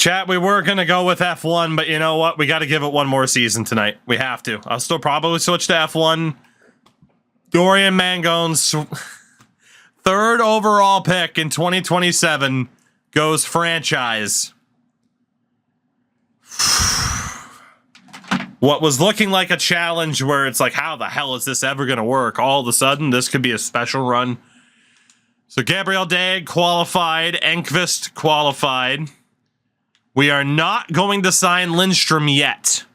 Chat, we were going to go with F1, but you know what? We got to give it one more season tonight. We have to. I'll still probably switch to F1. Dorian Mangone's third overall pick in 2027 goes franchise. What was looking like a challenge where it's like, how the hell is this ever going to work? All of a sudden, this could be a special run. So Gabriel Dag qualified. Enqvist qualified. We are not going to sign Lindstrom yet.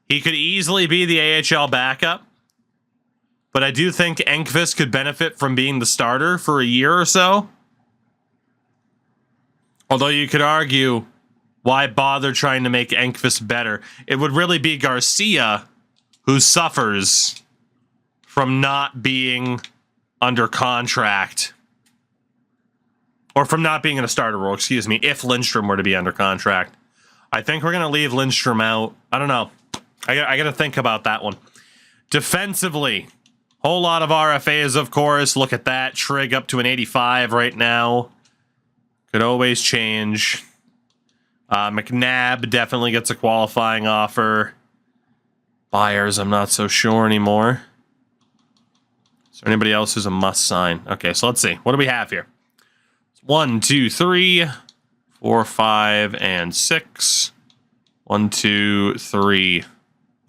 He could easily be the AHL backup. But I do think Enqvist could benefit from being the starter for a year or so. Although you could argue, why bother trying to make Enqvist better? It would really be Garcia who suffers from not being under contract. Or from not being in a starter role, excuse me, if Lindstrom were to be under contract. I think we're going to leave Lindstrom out. I don't know. I got to think about that one. Defensively, whole lot of RFAs, of course. Look at that. Trig up to an 85 right now. Could always change. McNabb definitely gets a qualifying offer. Byers, I'm not so sure anymore. Is there anybody else who's a must sign? Okay, so let's see. What do we have here? 1, 2, 3, 4, 5, and 6. 1, 2, 3.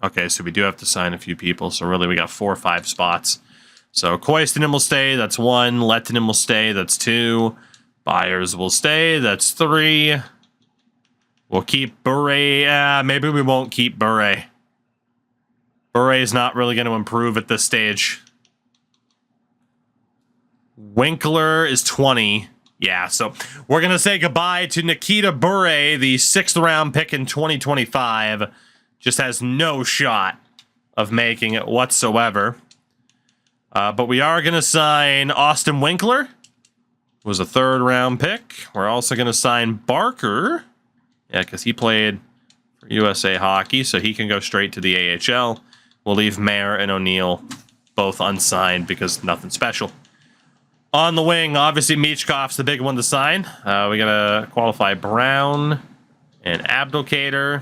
Okay, so we do have to sign a few people. So really, we got 4 or 5 spots. So Koistinen will stay. That's 1. Lettinen will stay. That's 2. Byers will stay. That's 3. We'll keep Bure. Maybe we won't keep Bure. Bure is not really going to improve at this stage. Winkler is 20. Yeah, so we're going to say goodbye to Nikita Bure, the 6th round pick in 2025. Just has no shot of making it whatsoever. But we are going to sign Austin Winkler. Was a 3rd round pick. We're also going to sign Barker. Yeah, because he played for USA Hockey, so he can go straight to the AHL. We'll leave Mayer and O'Neill both unsigned because nothing special. On the wing, obviously, Michkov's the big one to sign. We got to qualify Brown and Abdelkader.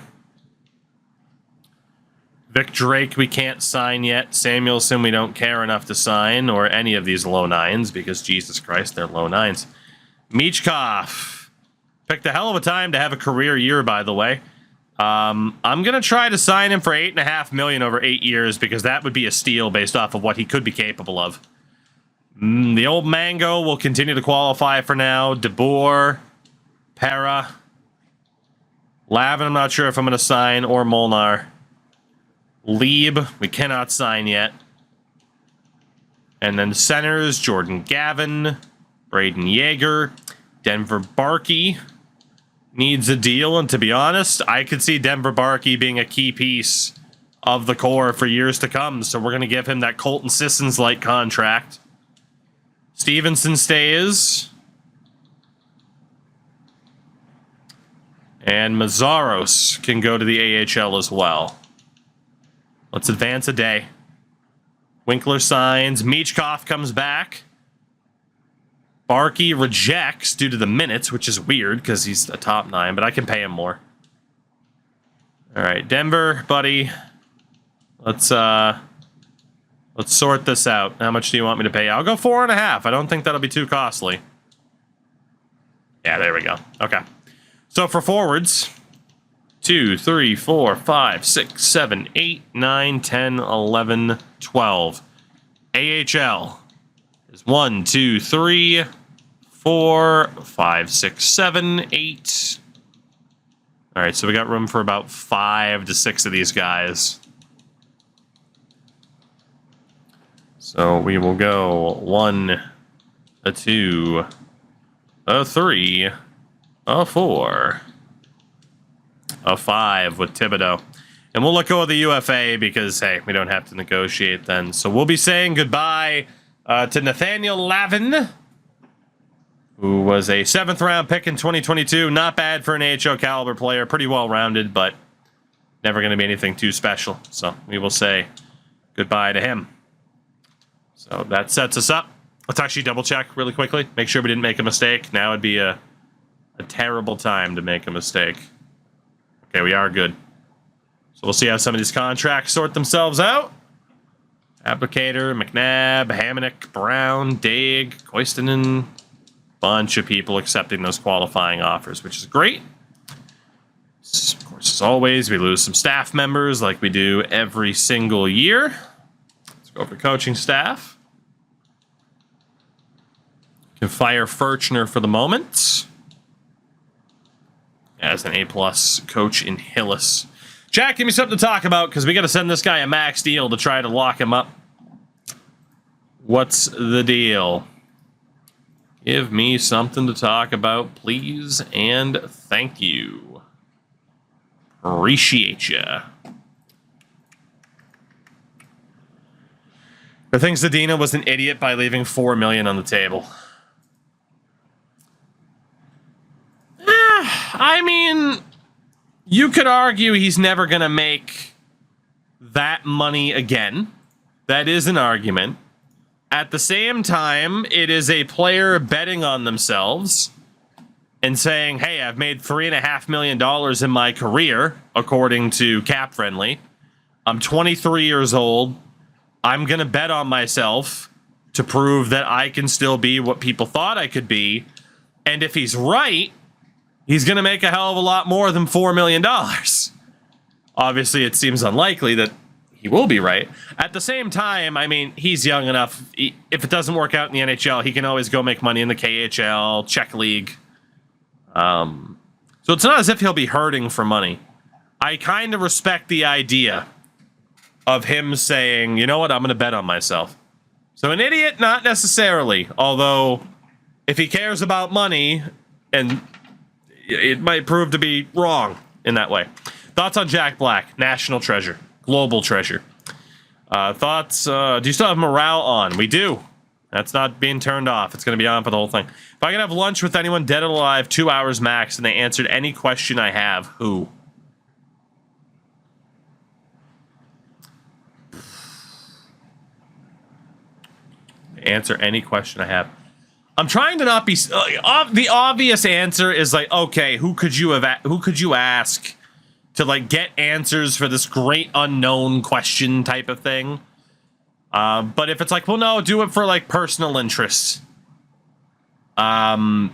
Vic Drake, we can't sign yet. Samuelson, we don't care enough to sign, or any of these low 9s, because Jesus Christ, they're low 9s. Michkov. Picked a hell of a time to have a career year, by the way. I'm going to try to sign him for $8.5 million over 8 years, because that would be a steal based off of what he could be capable of. The old Mango will continue to qualify for now. DeBoer, Para, Lavin, I'm not sure if I'm going to sign, or Molnar. Lieb, we cannot sign yet. And then centers, Jordan Gavin, Braden Yeager, Denver Barkey needs a deal. And to be honest, I could see Denver Barkey being a key piece of the core for years to come. So we're going to give him that Colton Sissons-like contract. Stevenson stays. And Mazzaros can go to the AHL as well. Let's advance a day. Winkler signs. Michkov comes back. Barkey rejects due to the minutes, which is weird because he's a top 9, but I can pay him more. All right, Denver, buddy. Let's sort this out. How much do you want me to pay? I'll go 4.5. I don't think that'll be too costly. Yeah, there we go. Okay. So for forwards, 2, 3, 4, 5, 6, 7, 8, 9, 10, 11, 12. AHL is 1, 2, 3, 4, 5, 6, 7, 8. All right, so we got room for about 5 to 6 of these guys. So we will go 1, a 2, a 3, a 4, a 5 with Thibodeau. And we'll let go of the UFA because, hey, we don't have to negotiate then. So we'll be saying goodbye to Nathaniel Lavin, who was a 7th round pick in 2022. Not bad for an AHL caliber player. Pretty well-rounded, but never going to be anything too special. So we will say goodbye to him. So that sets us up. Let's actually double check really quickly. Make sure we didn't make a mistake. Now would be a a terrible time to make a mistake. Okay, we are good. So we'll see how some of these contracts sort themselves out. Applicator, McNabb, Hamonic, Brown, Daig, Koistinen. Bunch of people accepting those qualifying offers, which is great. Of course, as always, we lose some staff members like we do every single year. Let's go for coaching staff. Can fire Furchner for the moment as an A-plus coach in Hillis. Jack, give me something to talk about, because we got to send this guy a max deal to try to lock him up. What's the deal? Give me something to talk about, please, and thank you. Appreciate ya. I think Zadina was an idiot by leaving $4 million on the table. I mean, you could argue he's never going to make that money again. That is an argument. At the same time, it is a player betting on themselves and saying, hey, I've made $3.5 million in my career, according to Cap Friendly. I'm 23 years old. I'm going to bet on myself to prove that I can still be what people thought I could be. And if he's right, he's going to make a hell of a lot more than $4 million. Obviously, it seems unlikely that he will be right. At the same time, I mean, he's young enough. If it doesn't work out in the NHL, he can always go make money in the KHL, Czech League. So it's not as if he'll be hurting for money. I kind of respect the idea of him saying, you know what, I'm going to bet on myself. So an idiot, not necessarily. Although, if he cares about money, and it might prove to be wrong in that way. Thoughts on Jack Black? National treasure. Global treasure. Thoughts? Do you still have morale on? We do. That's not being turned off. It's going to be on for the whole thing. If I could have lunch with anyone dead or alive, 2 hours max, and they answered any question I have, who? Answer any question I have. I'm trying to not be. The obvious answer is like, okay, who could you ask to like get answers for this great unknown question type of thing? But if it's like, well, no, do it for like personal interest. Vince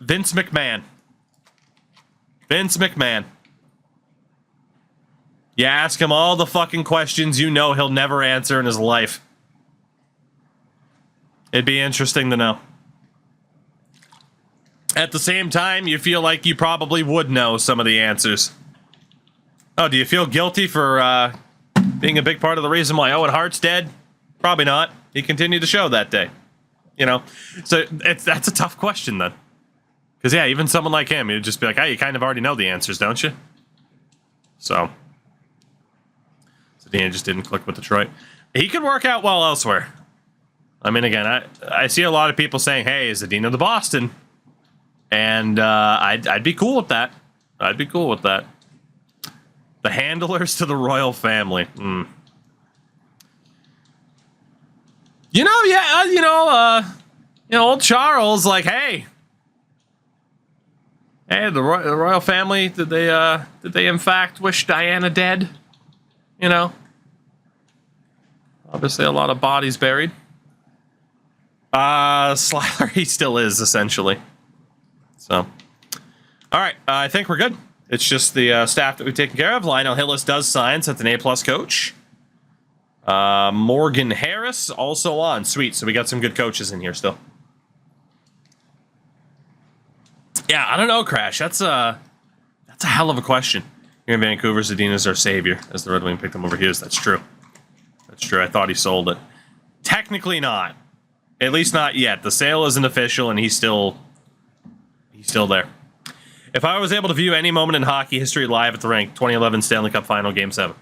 McMahon. Vince McMahon. You ask him all the fucking questions you know he'll never answer in his life. It'd be interesting to know. At the same time, you feel like you probably would know some of the answers. Oh, do you feel guilty for being a big part of the reason why Owen Hart's dead? Probably not. He continued to show that day. You know? So that's a tough question then. Because, yeah, even someone like him, he'd just be like, hey, you kind of already know the answers, don't you? So Zadina just didn't click with Detroit. He could work out well elsewhere. I mean, again, I see a lot of people saying, hey, is Zadina to Boston? And I'd be cool with that. I'd be cool with that. The handlers to the royal family. You know, yeah, old Charles, like, hey, the royal family, did they in fact wish Diana dead? You know, obviously a lot of bodies buried. Slyler, he still is essentially. So, all right, I think we're good. It's just the staff that we've taken care of. Lionel Hillis does sign, so that's an A-plus coach. Morgan Harris also on. Sweet, so we got some good coaches in here still. Yeah, I don't know, Crash. That's a hell of a question. Here in Vancouver, Zadina's our savior, as the Red Wing picked him over Hughes. That's true. That's true. I thought he sold it. Technically not. At least not yet. The sale isn't official, and he's still there. If I was able to view any moment in hockey history live at the rink, 2011 Stanley Cup Final, Game 7.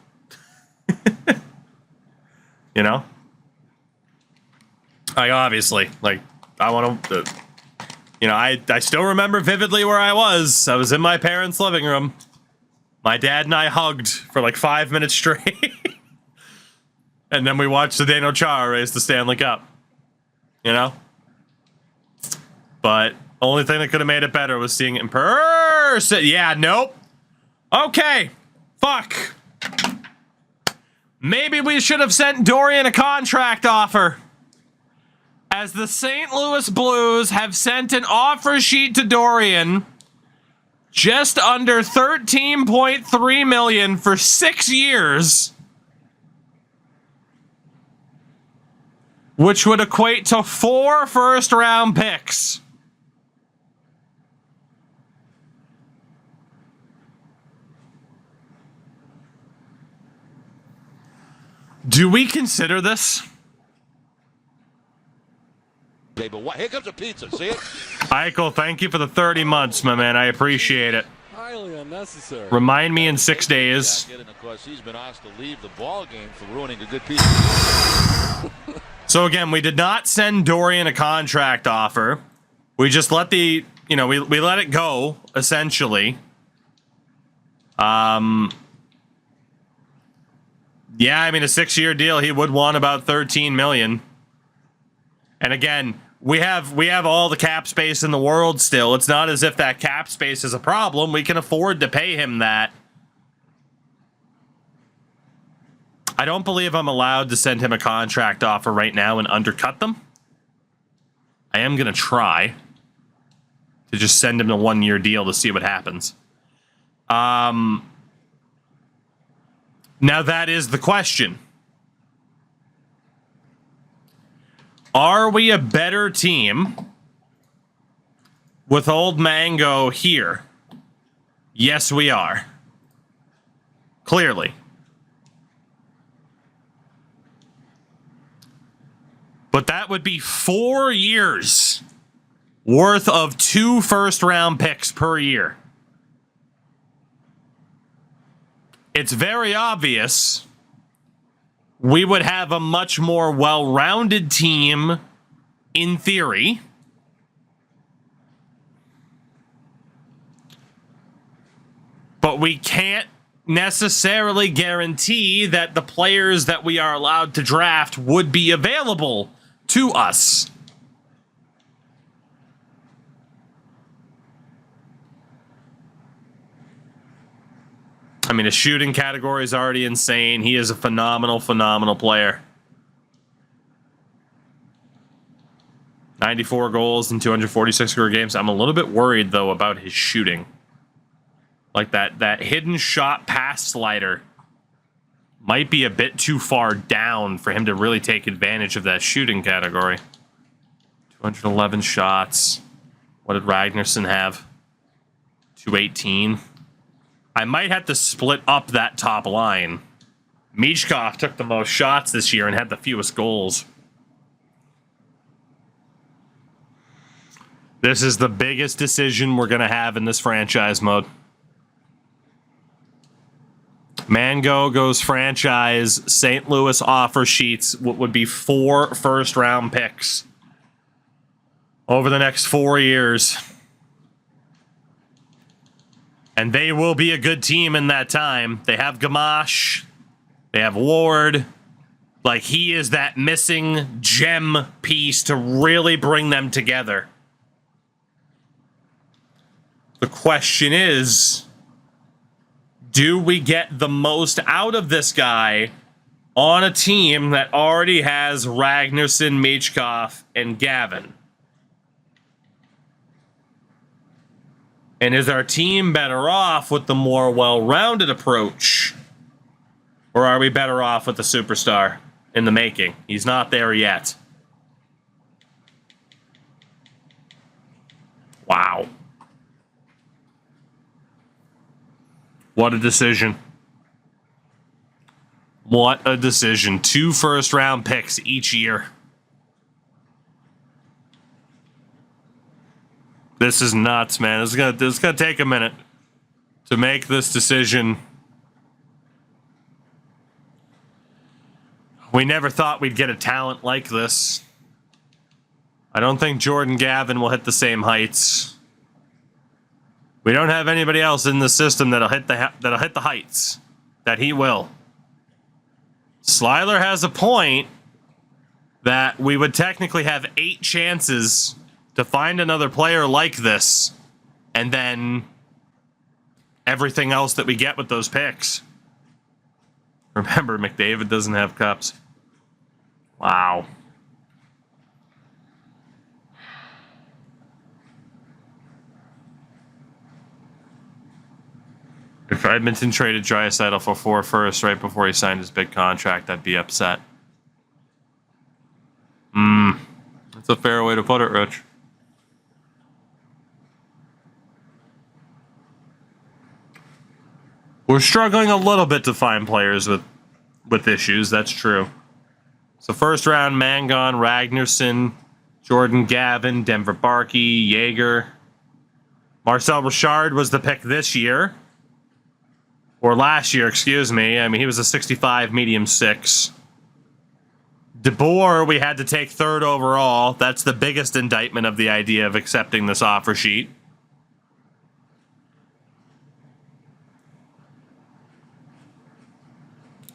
You know? Like, obviously. Like, I want to... you know, I still remember vividly where I was. I was in my parents' living room. My dad and I hugged for like 5 minutes straight. And then we watched Zdeno Chara raise the Stanley Cup. You know? But Only thing that could have made it better was seeing it in person. Yeah, nope. Okay. Fuck. Maybe we should have sent Dorian a contract offer. As the St. Louis Blues have sent an offer sheet to Dorian, just under $13.3 million for 6 years, which would equate to 4 first-round picks. Do we consider this? But what? Here comes a pizza. See it? Eichel, thank you for the 30 months, my man. I appreciate it. Highly unnecessary. Remind me in 6 days. And of course, he's been asked to leave the ball game for ruining a good pizza. So again, we did not send Dorian a contract offer. We just let the, we let it go, essentially. Yeah, I mean, a 6-year deal, he would want about $13 million. And again, we have all the cap space in the world still. It's not as if that cap space is a problem. We can afford to pay him that. I don't believe I'm allowed to send him a contract offer right now and undercut them. I am going to try to just send him a 1-year deal to see what happens. Now that is the question. Are we a better team with old Mango here? Yes, we are. Clearly. But that would be 4 years worth of 2 first-round picks per year. It's very obvious we would have a much more well-rounded team in theory. But we can't necessarily guarantee that the players that we are allowed to draft would be available to us. I mean, his shooting category is already insane. He is a phenomenal, phenomenal player. 94 goals in 246 career games. I'm a little bit worried, though, about his shooting. Like that hidden shot pass slider might be a bit too far down for him to really take advantage of that shooting category. 211 shots. What did Ragnarsson have? 218. I might have to split up that top line. Michkov took the most shots this year and had the fewest goals. This is the biggest decision we're going to have in this franchise mode. Mango goes franchise. St. Louis offer sheets would be 4 first-round picks over the next 4 years. And they will be a good team in that time. They have Gamache. They have Ward. Like, he is that missing gem piece to really bring them together. The question is, do we get the most out of this guy on a team that already has Ragnarsson, Michkov, and Gavin? And is our team better off with the more well-rounded approach? Or are we better off with the superstar in the making? He's not there yet. Wow. What a decision. What a decision. 2 first-round picks each year. This is nuts, man. This is gonna take a minute to make this decision. We never thought we'd get a talent like this. I don't think Jordan Gavin will hit the same heights. We don't have anybody else in the system that'll hit the heights that he will. Slyler has a point that we would technically have 8 chances to find another player like this, and then everything else that we get with those picks. Remember, McDavid doesn't have cups. Wow. If Edmonton traded Draisaitl for 4 firsts right before he signed his big contract, I'd be upset. That's a fair way to put it, Rich. We're struggling a little bit to find players with issues, that's true. So first round, Mangon, Ragnarsson, Jordan Gavin, Denver Barkey, Jaeger. Marcel Richard was the pick this year. Or last year, excuse me. I mean, he was a 65 medium 6. DeBoer, we had to take 3rd overall. That's the biggest indictment of the idea of accepting this offer sheet.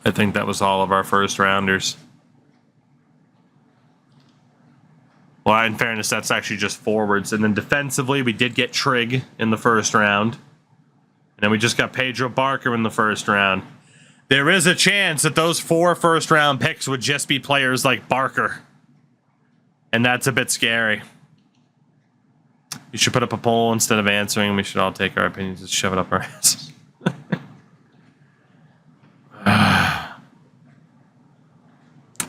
I think that was all of our first rounders. Well, in fairness, that's actually just forwards. And then defensively, we did get Trigg in the first round. And then we just got Pedro Barker in the first round. There is a chance that those 4 first-round picks would just be players like Barker. And that's a bit scary. You should put up a poll instead of answering. We should all take our opinions and shove it up our asses.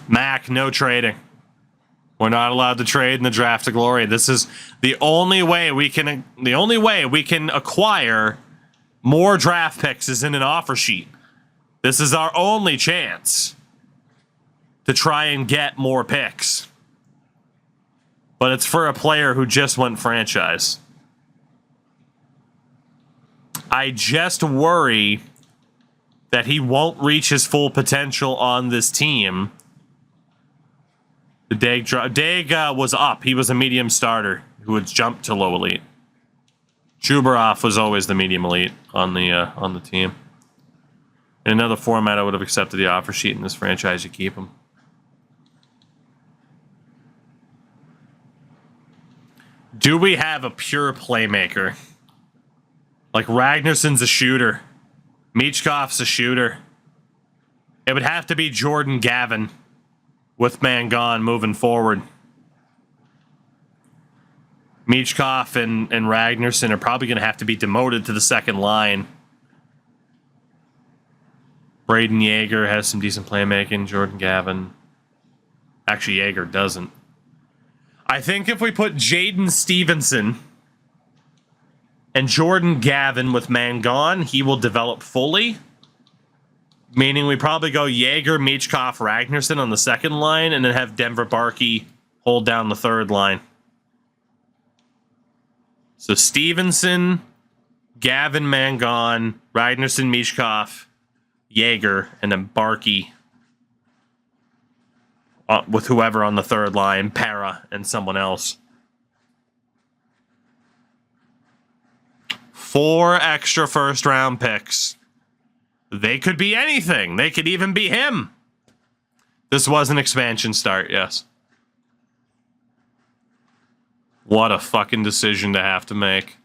Mac, no trading. We're not allowed to trade in the draft of glory. This is the only way we can acquire more draft picks is in an offer sheet. This is our only chance to try and get more picks. But it's for a player who just went franchise. I just worry that he won't reach his full potential on this team. The Dag was up. He was a medium starter who had jumped to low elite. Chubarov was always the medium elite on the team. In another format, I would have accepted the offer sheet in this franchise. You keep him. Do we have a pure playmaker? Like Ragnarsson's a shooter. Michkov's a shooter. It would have to be Jordan Gavin with Mangon moving forward. Michkov and Ragnarsson are probably going to have to be demoted to the second line. Braden Jaeger has some decent playmaking. Jordan Gavin. Actually, Jaeger doesn't. I think if we put Jaden Stevenson and Jordan Gavin with Mangon, he will develop fully. Meaning we probably go Jaeger, Michkov, Ragnarsson on the second line, and then have Denver Barkey hold down the third line. So Stevenson, Gavin, Mangon, Ragnarsson, Michkov, Jaeger, and then Barkey with whoever on the third line, Para, and someone else. 4 extra first-round picks. They could be anything. They could even be him. This was an expansion start, yes. What a fucking decision to have to make.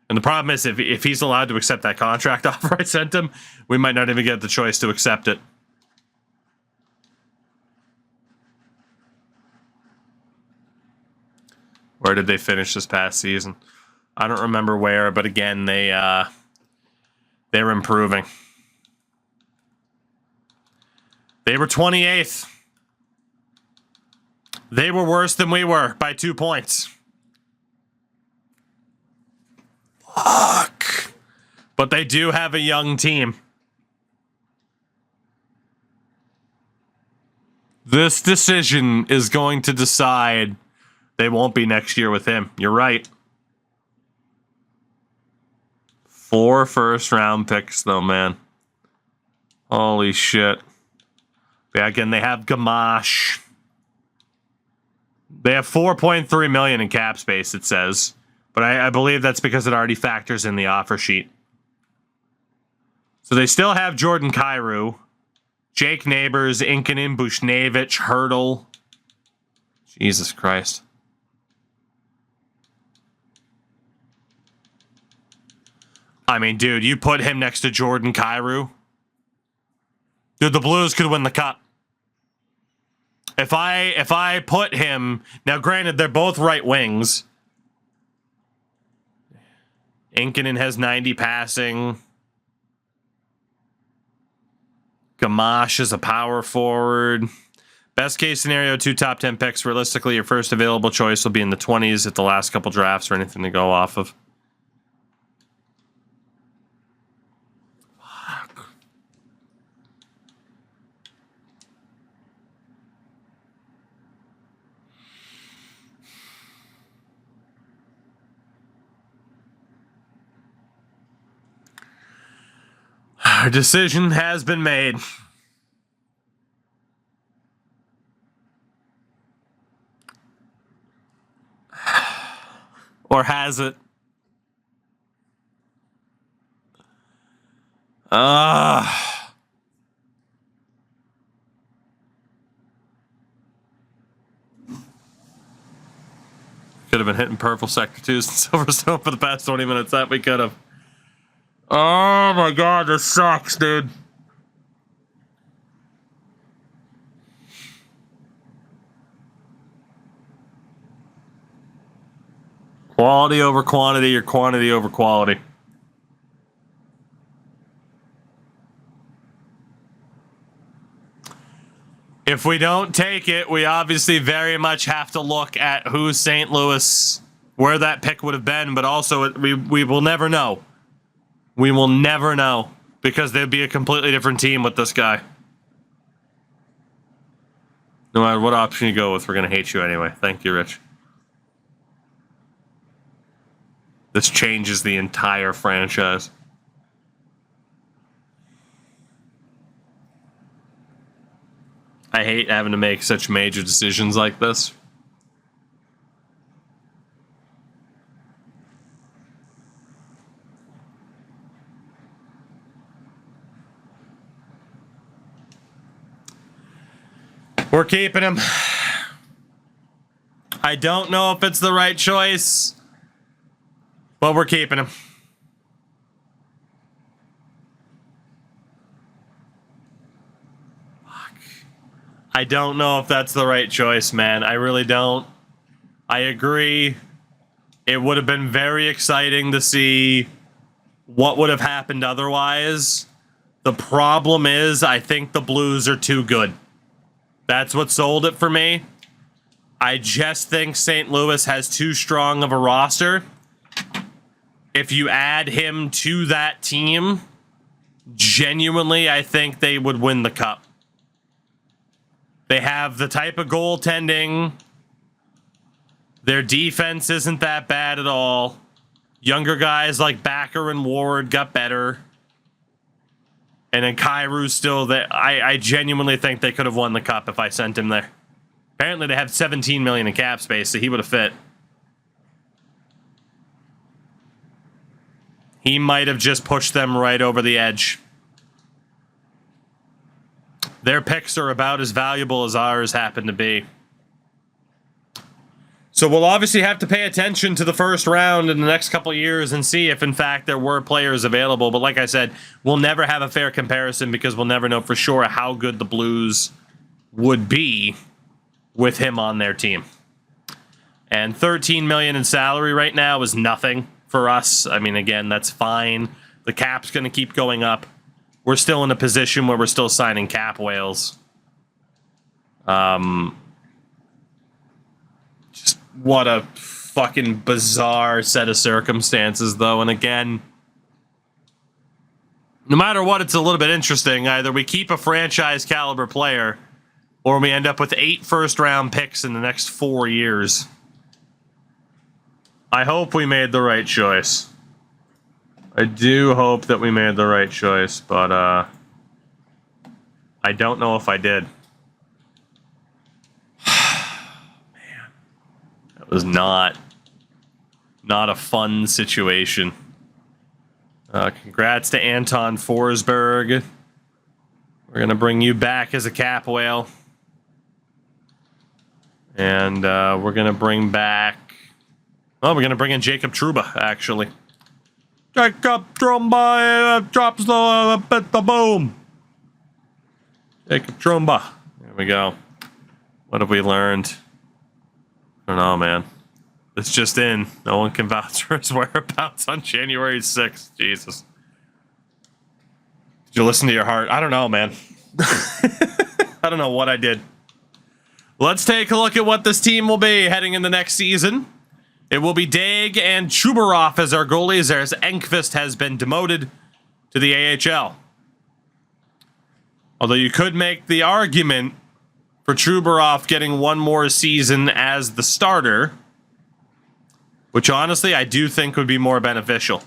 And the problem is, if he's allowed to accept that contract offer I sent him, we might not even get the choice to accept it. Where did they finish this past season? I don't remember where, but again, they're improving. They were 28th. They were worse than we were by 2 points. Fuck. But they do have a young team. This decision is going to decide they won't be next year with him. You're right. 4 first-round picks, though, man. Holy shit. Yeah, again, they have Gamache. They have $4.3 million in cap space, it says. But I believe that's because it already factors in the offer sheet. So they still have Jordan Kyrou, Jake Neighbors, Inkinen, Bushnevich, Hurdle. Jesus Christ. I mean, dude, you put him next to Jordan Kyrou. Dude, the Blues could win the cup. If I put him... Now, granted, they're both right wings. Inkinen has 90 passing. Gamache is a power forward. Best case scenario, 2 top 10 picks. Realistically, your first available choice will be in the 20s at the last couple drafts or anything to go off of. Fuck. Our decision has been made. Or has it? Could have been hitting purple sector 2s and Silverstone for the past 20 minutes. That we could have. Oh my god, this sucks, dude. Quality over quantity or quantity over quality. If we don't take it, we obviously very much have to look at who St. Louis, where that pick would have been, but also we will never know. We will never know because they'd be a completely different team with this guy. No matter what option you go with, we're going to hate you anyway. Thank you, Rich. This changes the entire franchise. I hate having to make such major decisions like this. We're keeping him. I don't know if it's the right choice, but we're keeping him. I don't know if that's the right choice, man. I really don't. I agree. It would have been very exciting to see what would have happened otherwise. The problem is, I think the Blues are too good. That's what sold it for me. I just think St. Louis has too strong of a roster. If you add him to that team, genuinely, I think they would win the cup. They have the type of goaltending. Their defense isn't that bad at all. Younger guys like Backer and Ward got better. And then Kairou's still there. I genuinely think they could have won the cup if I sent him there. Apparently they have $17 million in cap space, so he would have fit. He might have just pushed them right over the edge. Their picks are about as valuable as ours happen to be. So we'll obviously have to pay attention to the first round in the next couple of years and see if, in fact, there were players available. But like I said, we'll never have a fair comparison because we'll never know for sure how good the Blues would be with him on their team. And $13 million in salary right now is nothing for us. I mean, again, that's fine. The cap's going to keep going up. We're still in a position where we're still signing cap whales. Just what a fucking bizarre set of circumstances, though. And again, no matter what, it's a little bit interesting. Either we keep a franchise caliber player, or we end up with 8 first-round picks in the next 4 years. I hope we made the right choice. I do hope that we made the right choice, but I don't know if I did. Man, that was not a fun situation. Congrats to Anton Forsberg. We're going to bring you back as a cap whale. And we're going to bring back... Oh, we're going to bring in Jacob Trouba, actually. Jacob Trumba drops the boom. Jacob Trumba. There we go. What have we learned? I don't know, man. It's just in. No one can vouch for his whereabouts on January 6th. Jesus. Did you listen to your heart? I don't know, man. I don't know what I did. Let's take a look at what this team will be heading into next season. It will be Dag and Chubarov as our goalies, as Enqvist has been demoted to the AHL. Although you could make the argument for Chubarov getting one more season as the starter, which honestly I do think would be more beneficial.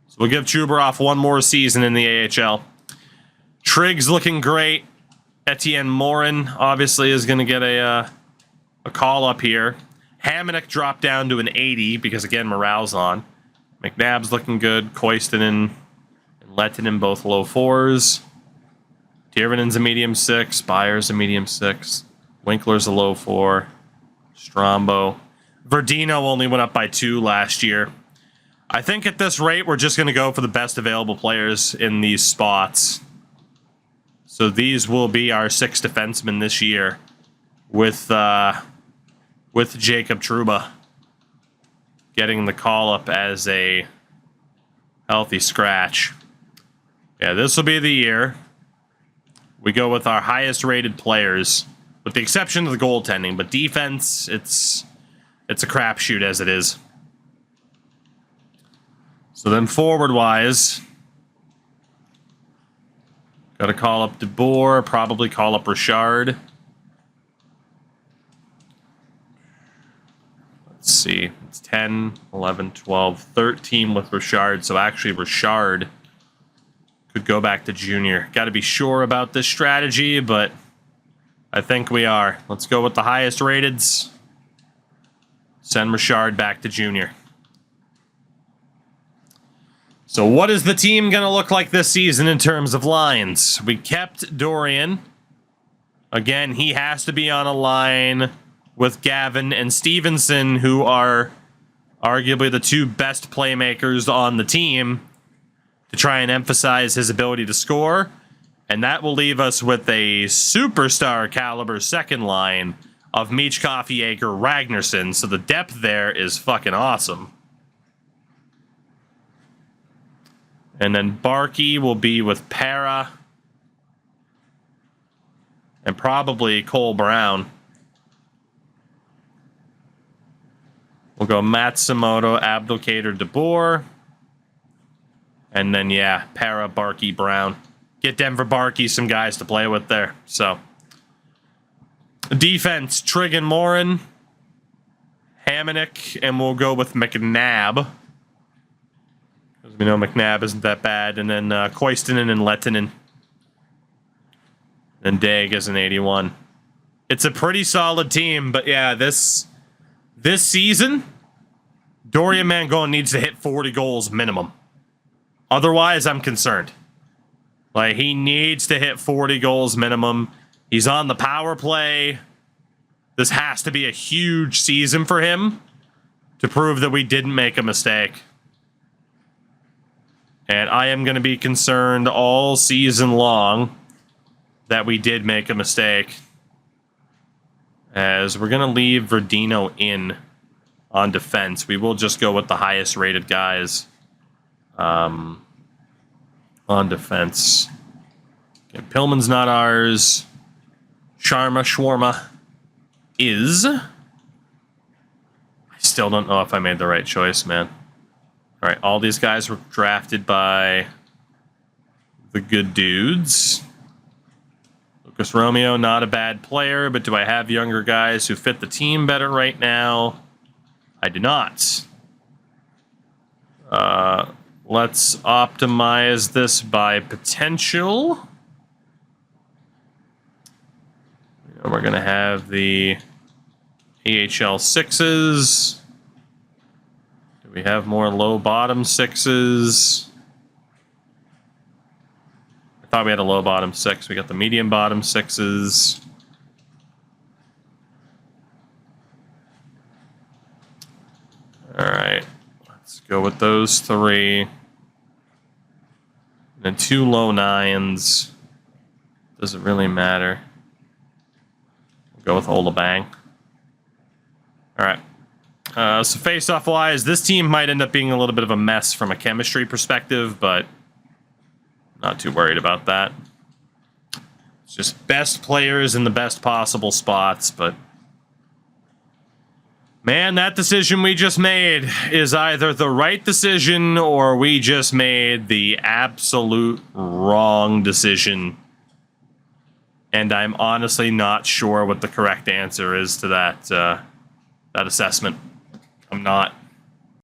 So we'll give Chubarov one more season in the AHL. Triggs looking great. Etienne Morin obviously is going to get a call up here. Hamonic dropped down to an 80 because, again, morale's on. McNabb's looking good. Koistinen and Lettinen both low 4s. Tiervenen's a medium 6. Byers a medium 6. Winkler's a low 4. Strombo. Verdino only went up by 2 last year. I think at this rate, we're just going to go for the best available players in these spots. So these will be our 6 defensemen this year with Jacob Trouba getting the call up as a healthy scratch. Yeah, this will be the year we go with our highest rated players, with the exception of the goaltending, but defense, it's a crapshoot as it is. So then forward-wise, got to call up DeBoer, probably call up Richard. Let's see. It's 10, 11, 12, 13 with Richard. So actually Richard could go back to junior. Got to be sure about this strategy, but I think we are. Let's go with the highest rateds. Send Richard back to junior. So what is the team going to look like this season in terms of lines? We kept Dorian. Again, he has to be on a line with Gavin and Stevenson, who are arguably the 2 best playmakers on the team, to try and emphasize his ability to score. And that will leave us with a superstar caliber second line of Michkov, Yeager, Ragnarsson. So the depth there is fucking awesome. And then Barkey will be with Para. And probably Cole Brown. We'll go Matsumoto, Abdelkader, DeBoer. And then, yeah, Para, Barkey, Brown. Get Denver Barkey some guys to play with there. So, defense, Trigg and Morin. Hamonic, and we'll go with McNabb. Because we know McNabb isn't that bad. And then Koistinen and Lettinen. And Dag is an 81. It's a pretty solid team, but yeah, this season, Dorian Mangone needs to hit 40 goals minimum. Otherwise, I'm concerned. Like, he needs to hit 40 goals minimum. He's on the power play. This has to be a huge season for him to prove that we didn't make a mistake. And I am going to be concerned all season long that we did make a mistake, as we're going to leave Verdino in on defense. We will just go with the highest rated guys on defense. Okay, Pillman's not ours. Shawarma is. I still don't know if I made the right choice, man. All right, all these guys were drafted by the good dudes. Lucas Romeo, not a bad player, but do I have younger guys who fit the team better right now? I do not. Let's optimize this by potential. And we're going to have the AHL 6s. Do we have more low bottom 6s? I thought we had a low bottom 6. We got the medium bottom 6s. All right. Let's Go with those 3. And then 2 low 9s. Does it really matter? We'll go with Olabang. All right. So face-off wise, this team might end up being a little bit of a mess from a chemistry perspective, but not too worried about that. It's just best players in the best possible spots, but man, that decision we just made is either the right decision or we just made the absolute wrong decision. And I'm honestly not sure what the correct answer is to that assessment. I'm not.